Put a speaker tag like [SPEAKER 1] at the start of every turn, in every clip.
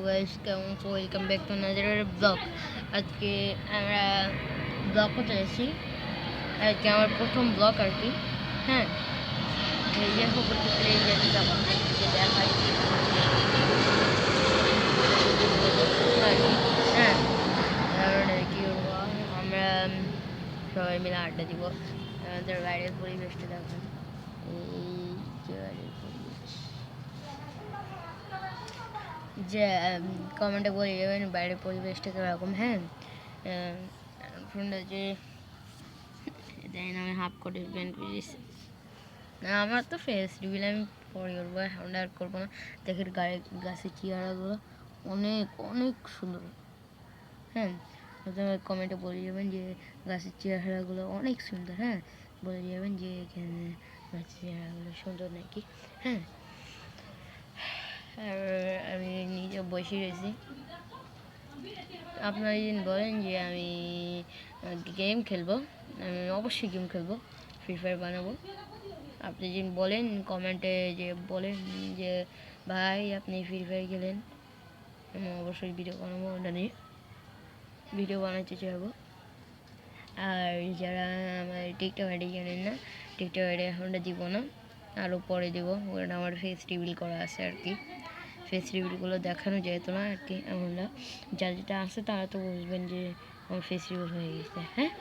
[SPEAKER 1] Guys কেমন আছো? Welcome back to another blog. আজকে আমরা ব্লগ করতে যাচ্ছি। আজকে আমার প্রথম ব্লগ আর কি। হ্যাঁ, এই যে খবর ক্ষেত্রে এই যে আপনাদেরকে দেখাই। হ্যাঁ, কারণ কি করবো, আমরা সবাই মিলে আড্ডা দিব। আমাদের বাইরের পরিবেশটা দেখুন, এই যে বাইরের পরিবেশ, যে কমেন্টে বলে যাবেন বাইরের পরিবেশটা কীরকম। হ্যাঁ, ফোনটা যে দেন আমি হাফ করে প্যান্ট পেয়েছি না, আমার তো ফেস রিভিল আমি পরে করবো, এখন আর করবো না। দেখেন গাছের চেয়ারাগুলো অনেক অনেক সুন্দর। হ্যাঁ, কমেন্টে বলে যাবেন যে গাছের চেহারাগুলো অনেক সুন্দর। হ্যাঁ, বলে যাবেন যে এখানে গাছের চেহারাগুলো সুন্দর নাকি। হ্যাঁ, আর আমি নিজে বসে রয়েছি। আপনারা যদি বলেন যে আমি গেম খেলবো, আমি অবশ্যই গেম খেলবো, ফ্রি ফায়ার বানাবো। আপনি যদি বলেন কমেন্টে, যে বলেন যে ভাই আপনি ফ্রি ফায়ার খেলেন, আমি অবশ্যই ভিডিও বানাবো, ওটা নিয়ে ভিডিও বানাতে চাইবো। আর যারা আমার টিকটক আইডি জানেন না, টিকটক আইডি এখনটা দিব না, আরও পরে দেবো। ওটা আমার ফেস রিভিল করা আছে আর কি। ফেস রিভিলগুলো দেখানো যেত না আর কি এমনটা। যারা যেটা আছে তারা তো বুঝবেন যে আমার ফেস রিভিল হয়ে গেছে। হ্যাঁ,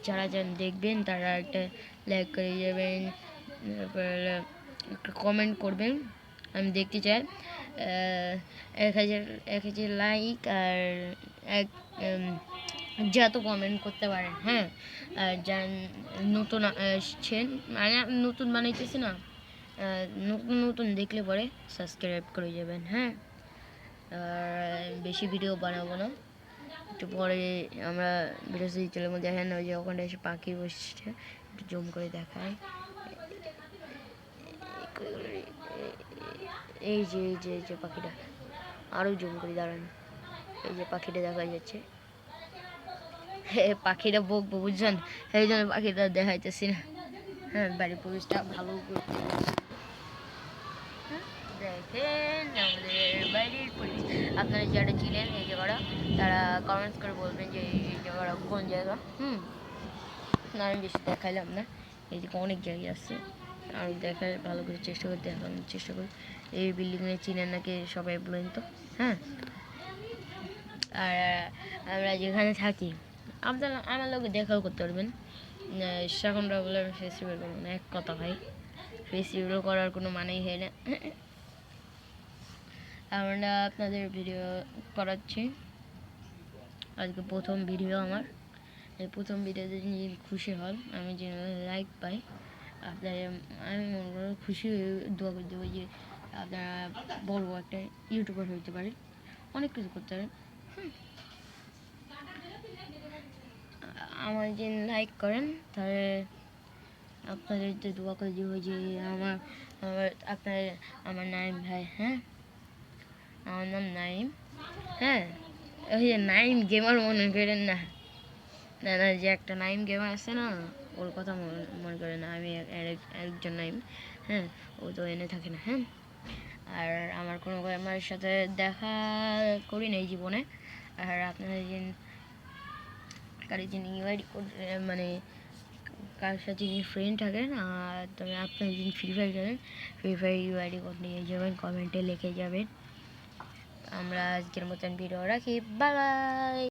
[SPEAKER 1] যারা দেখবেন তারা একটা লাইক করে যাবেন, তারপর একটা কমেন্ট করবেন, আমি দেখতে চাই 1,000 লাইক আর এক যত কমেন্ট করতে পারেন। হ্যাঁ, আর যা নতুন আসছেন, মানে নতুন বানাইতেছি না, নতুন নতুন দেখলে পরে সাবস্ক্রাইব করে যাবেন। হ্যাঁ, আর বেশি ভিডিও বানাবো না, একটু পরে আমরা ভিডিও চলে মধ্যে। দেখেন ওই যে ওখানে এসে পাখি বসছে, একটু জুম করে দেখায়। এই যে এই যে এই যে পাখিটা, আরও জুম করে দাঁড়ান, এই যে পাখিটা দেখা যাচ্ছে। পাখিটা বকবো বুঝছেন, এই জন্য পাখিটা দেখাইতেছি না। হ্যাঁ, বাড়ির পরিবেশটা ভালো করতে দেখেন আমাদের বাড়ির পরিবেশ। আপনারা যারা ছিলেন এই জায়গাটা, তারা কমেন্টস করে বলবেন যে এই জায়গাটা কোন জায়গা। না আমি বেশি দেখাইলাম না, এইদিকে অনেক জায়গা আছে, আর দেখার ভালো করে চেষ্টা করে দেখানোর চেষ্টা করি। এই বিল্ডিংয়ে চিনেন নাকি সবাই বলেন তো। হ্যাঁ, আর আমরা যেখানে থাকি আপনারা আমার লোকে দেখাও করতে পারবেন। সেখানটা বলে আমি ফেস্টিভ্যাল করবো না, এক কথা ভাই, ফেস্টিভ্যাল করার কোনো মানেই হয় না। আমরা আপনাদের ভিডিও করাচ্ছি, আজকে প্রথম ভিডিও আমার। এই প্রথম ভিডিওতে যদি খুশি হন, আমি যে লাইক পাই, আপনার আমি মনে করি খুশি হয়ে দোয়া করে দেবো যে আপনারা বড় একটা ইউটিউবার হইতে পারেন, অনেক কিছু করতে পারেন। আমার যে লাইক করেন তাহলে আপনাদের তো দোয়া করে দেবো যে আমার আমার আপনার আমার নাইম ভাই। হ্যাঁ, আমার নাম নাইম। হ্যাঁ, ওই যে নাইম গেমার মনে করেন না, না না, যে একটা নাইম গেমার আছে না, ওর কথা মনে করে না, আমি একজন নাইম। হ্যাঁ, ও তো এনে থাকে না। হ্যাঁ, আর আমার কোনো আমার সাথে দেখা করি না এই জীবনে। আর আপনারা যে কারি যিনি ইউআইডি মানে কার সাথে যিনি ফ্রেন্ড থাকেন, তবে আপনারা যিনি ফ্রি ফায়ার খেলেন, ফ্রি ফায়ার ইউআইডি কোড নিয়ে যাবেন, কমেন্টে লিখে যাবেন। আমরা আজকের মতন ভিডিও রাখি, বাই বাই।